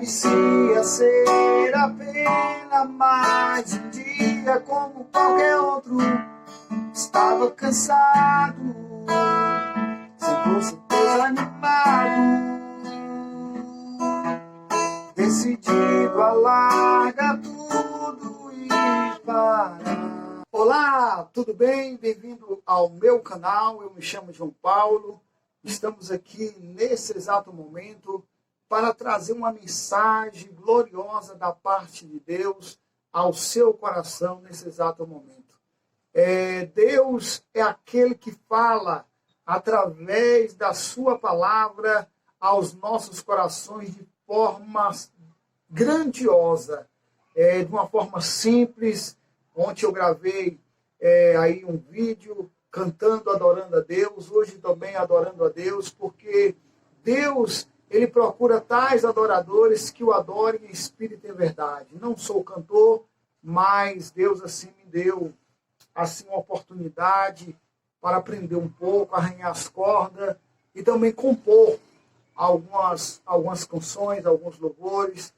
parecia ser apenas mais um dia como qualquer outro. Estava cansado, sem força, desanimado, decidido a largar tudo e parar. Olá, tudo bem? Bem-vindo ao meu canal. Eu me chamo João Paulo. Estamos aqui nesse exato momento para trazer uma mensagem gloriosa da parte de Deus ao seu coração nesse exato momento. Deus é aquele que fala através da sua palavra aos nossos corações de forma grandiosa, de uma forma simples. Ontem eu gravei aí um vídeo cantando, adorando a Deus, hoje também adorando a Deus, porque Deus, Ele procura tais adoradores que o adorem em espírito e em verdade. Não sou cantor, mas Deus assim me deu assim uma oportunidade para aprender um pouco, arranhar as cordas e também compor algumas canções, alguns louvores,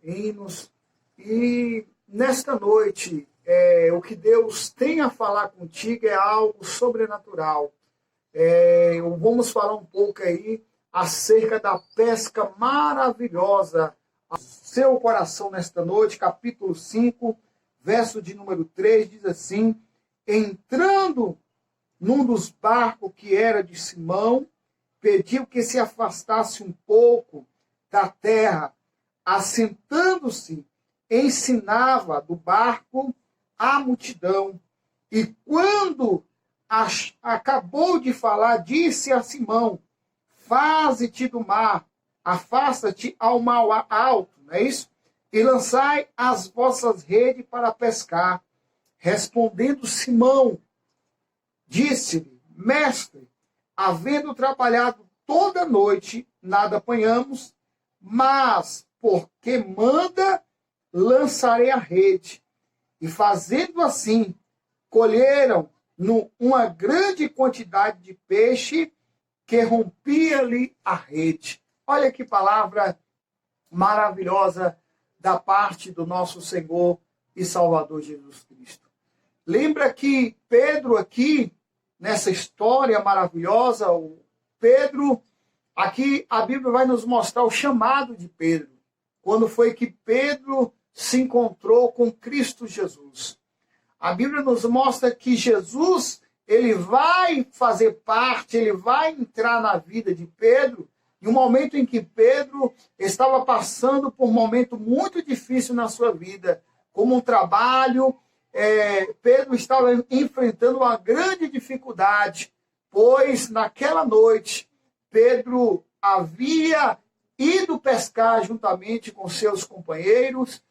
hinos. E nesta noite, o que Deus tem a falar contigo é algo sobrenatural. Vamos falar um pouco aí acerca da pesca maravilhosa ao seu coração nesta noite. Capítulo 5, verso de número 3, diz assim: entrando num dos barcos que era de Simão, pediu que se afastasse um pouco da terra. Assentando-se, ensinava do barco a multidão. E quando acabou de falar, disse a Simão: faze-te do mar, afasta-te ao mar alto, não é isso? E lançai as vossas redes para pescar. Respondendo Simão, disse-lhe: mestre, havendo trabalhado toda noite, nada apanhamos, mas porque manda, lançarei a rede. E fazendo assim, colheram uma grande quantidade de peixe, que rompia-lhe a rede. Olha que palavra maravilhosa da parte do nosso Senhor e Salvador Jesus Cristo. Lembra que Pedro aqui, nessa história maravilhosa, o Pedro, aqui a Bíblia vai nos mostrar o chamado de Pedro. Quando foi que Pedro se encontrou com Cristo Jesus. A Bíblia nos mostra que Jesus, ele vai fazer parte, ele vai entrar na vida de Pedro, em um momento em que Pedro estava passando por um momento muito difícil na sua vida, como um trabalho. Pedro estava enfrentando uma grande dificuldade, pois naquela noite Pedro havia ido pescar juntamente com seus companheiros,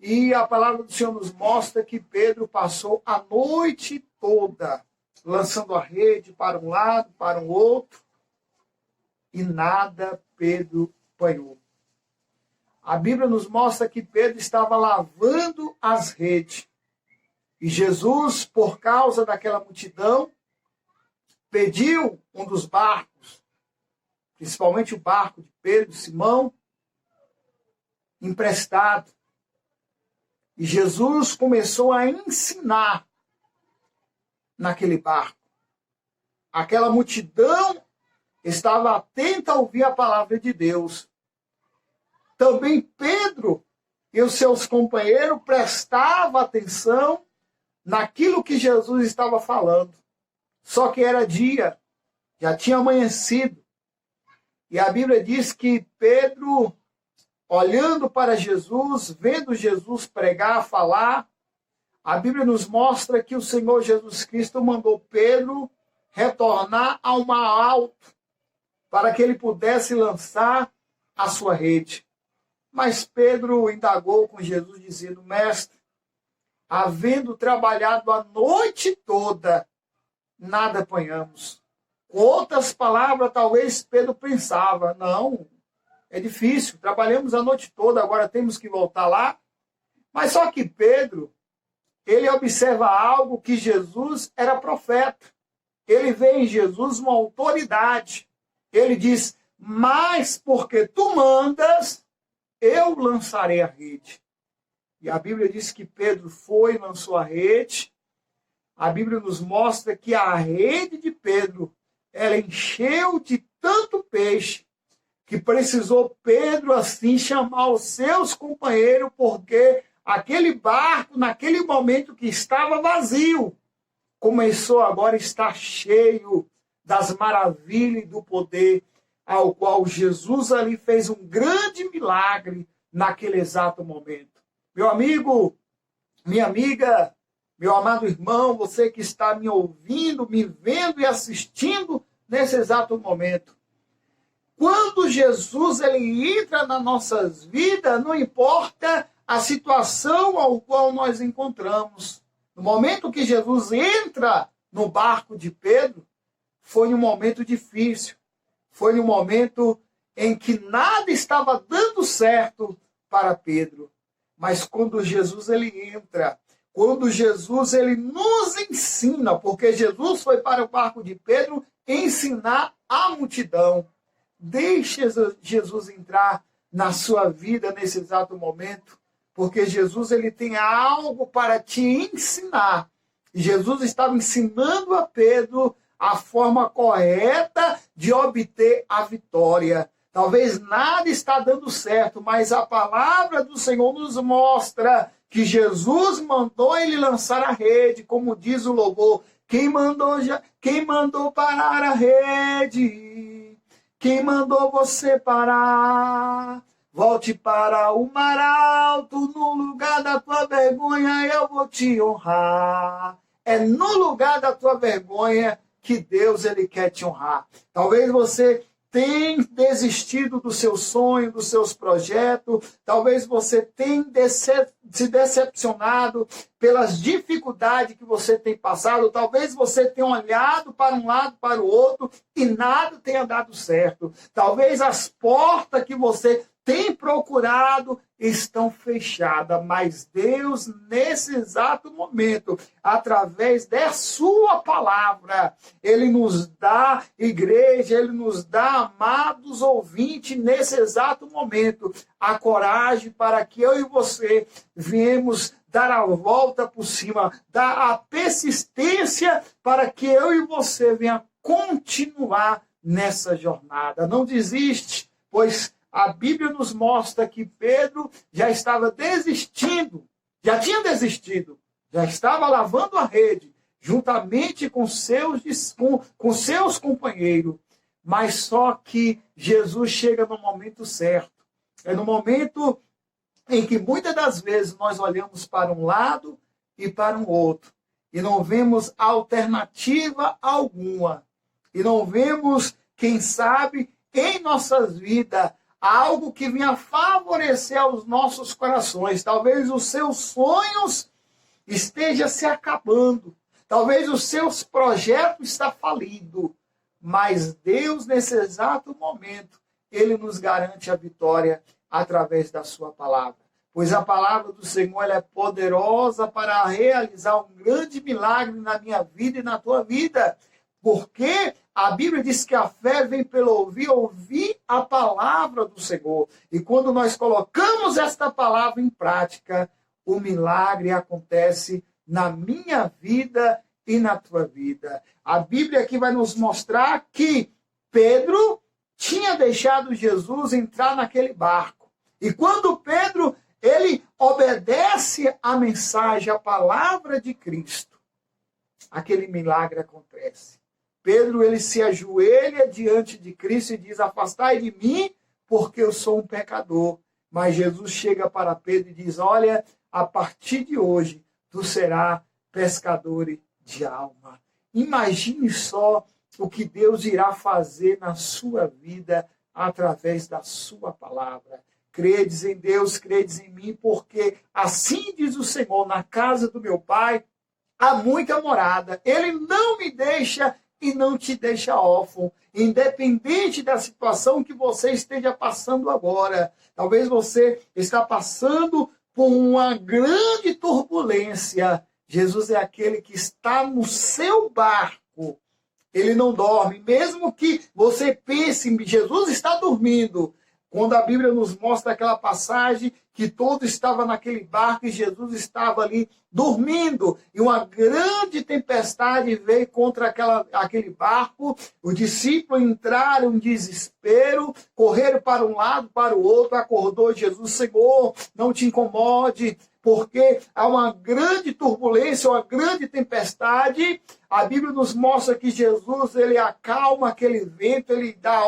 e a palavra do Senhor nos mostra que Pedro passou a noite toda lançando a rede para um lado, para um outro, e nada Pedro apanhou. A Bíblia nos mostra que Pedro estava lavando as redes. E Jesus, por causa daquela multidão, pediu um dos barcos, principalmente o barco de Pedro, Simão, emprestado. E Jesus começou a ensinar naquele barco. Aquela multidão estava atenta a ouvir a palavra de Deus. Também Pedro e os seus companheiros prestavam atenção naquilo que Jesus estava falando. Só que era dia, já tinha amanhecido. E a Bíblia diz que Pedro, olhando para Jesus, vendo Jesus pregar, falar, a Bíblia nos mostra que o Senhor Jesus Cristo mandou Pedro retornar ao mar alto, para que ele pudesse lançar a sua rede. Mas Pedro indagou com Jesus, dizendo: mestre, havendo trabalhado a noite toda, nada apanhamos. Com outras palavras, talvez Pedro pensava: não, é difícil, trabalhamos a noite toda, agora temos que voltar lá. Mas só que Pedro, ele observa algo, que Jesus era profeta. Ele vê em Jesus uma autoridade. Ele diz: mas porque tu mandas, eu lançarei a rede. E a Bíblia diz que Pedro foi e lançou a rede. A Bíblia nos mostra que a rede de Pedro, ela encheu de tanto peixe, que precisou Pedro, assim, chamar os seus companheiros, porque aquele barco, naquele momento que estava vazio, começou agora a estar cheio das maravilhas e do poder, ao qual Jesus ali fez um grande milagre naquele exato momento. Meu amigo, minha amiga, meu amado irmão, você que está me ouvindo, me vendo e assistindo nesse exato momento. Quando Jesus ele entra nas nossas vidas, não importa a situação ao qual nós encontramos. No momento que Jesus entra no barco de Pedro, foi um momento difícil. Foi um momento em que nada estava dando certo para Pedro. Mas quando Jesus ele entra, quando Jesus ele nos ensina, porque Jesus foi para o barco de Pedro ensinar a multidão. Deixe Jesus entrar na sua vida nesse exato momento, porque Jesus ele tem algo para te ensinar. E Jesus estava ensinando a Pedro a forma correta de obter a vitória. Talvez nada está dando certo, mas a palavra do Senhor nos mostra que Jesus mandou ele lançar a rede, como diz o louvor. Quem mandou parar a rede? Quem mandou você parar? Volte para o mar alto, no lugar da tua vergonha eu vou te honrar. É no lugar da tua vergonha que Deus ele quer te honrar. Talvez você tenha desistido do seu sonho, dos seus projetos, talvez você tenha se decepcionado pelas dificuldades que você tem passado, talvez você tenha olhado para um lado, para o outro e nada tenha dado certo. Talvez as portas que você tem procurado estão fechadas, mas Deus, nesse exato momento, através da sua palavra, Ele nos dá, igreja, Ele nos dá, amados ouvintes, nesse exato momento, a coragem para que eu e você viemos dar a volta por cima, dar a persistência para que eu e você venha continuar nessa jornada. Não desiste, pois a Bíblia nos mostra que Pedro já estava desistindo, já tinha desistido, já estava lavando a rede, juntamente com seus companheiros. Mas só que Jesus chega no momento certo. É no momento em que muitas das vezes nós olhamos para um lado e para um outro, e não vemos alternativa alguma, e não vemos, quem sabe, em nossas vidas, algo que venha favorecer aos nossos corações. Talvez os seus sonhos estejam se acabando. Talvez os seus projetos estão falindo. Mas Deus, nesse exato momento, Ele nos garante a vitória através da sua palavra. Pois a palavra do Senhor ela é poderosa para realizar um grande milagre na minha vida e na tua vida. Porque a Bíblia diz que a fé vem pelo ouvir a palavra do Senhor. E quando nós colocamos esta palavra em prática, o milagre acontece na minha vida e na tua vida. A Bíblia aqui vai nos mostrar que Pedro tinha deixado Jesus entrar naquele barco. E quando Pedro ele obedece a mensagem, a palavra de Cristo, aquele milagre acontece. Pedro, ele se ajoelha diante de Cristo e diz, afastai de mim, porque eu sou um pecador. Mas Jesus chega para Pedro e diz, olha, a partir de hoje, tu serás pescador de alma. Imagine só o que Deus irá fazer na sua vida através da sua palavra. Credes em Deus, credes em mim, porque assim diz o Senhor, na casa do meu Pai há muita morada. Ele não me deixa e não te deixa órfão, independente da situação que você esteja passando agora. Talvez você está passando por uma grande turbulência. Jesus é aquele que está no seu barco. Ele não dorme. Mesmo que você pense, Jesus está dormindo, Quando a Bíblia nos mostra aquela passagem que todo estava naquele barco e Jesus estava ali dormindo, e uma grande tempestade veio contra aquele barco, os discípulos entraram em desespero, correram para um lado, para o outro, acordou Jesus: Senhor, não te incomode, porque há uma grande turbulência, uma grande tempestade. A Bíblia nos mostra que Jesus, ele acalma aquele vento, ele dá.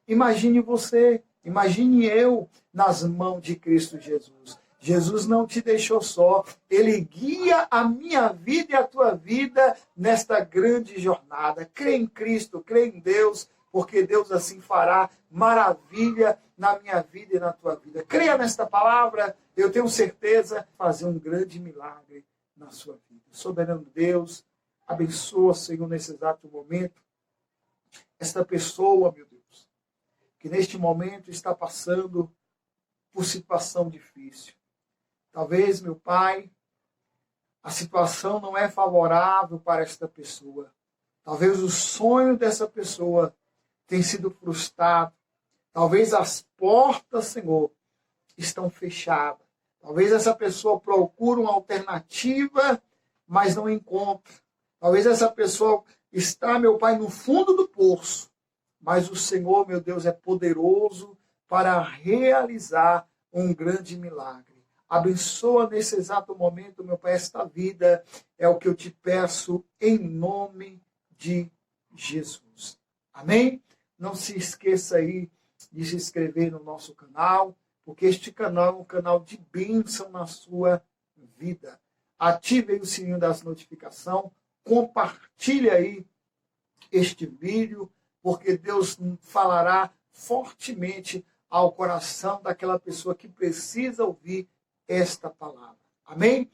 Imagine você, imagine eu nas mãos de Cristo Jesus. Jesus não te deixou só, ele guia a minha vida e a tua vida nesta grande jornada. Crê em Cristo, crê em Deus, porque Deus assim fará maravilha na minha vida e na tua vida. Creia nesta palavra, eu tenho certeza, fazer um grande milagre na sua vida. Soberano Deus, abençoa, Senhor, nesse exato momento, esta pessoa, meu Deus, que neste momento está passando por situação difícil. Talvez, meu Pai, a situação não é favorável para esta pessoa. Talvez o sonho dessa pessoa tenha sido frustrado. Talvez as portas, Senhor, estão fechadas. Talvez essa pessoa procure uma alternativa, mas não encontra. Talvez essa pessoa está, meu Pai, no fundo do poço. Mas o Senhor, meu Deus, é poderoso para realizar um grande milagre. Abençoa nesse exato momento, meu Pai, esta vida. É o que eu te peço em nome de Jesus. Amém? Não se esqueça aí de se inscrever no nosso canal, porque este canal é um canal de bênção na sua vida. Ative aí o sininho das notificações, compartilhe aí este vídeo, porque Deus falará fortemente ao coração daquela pessoa que precisa ouvir esta palavra. Amém?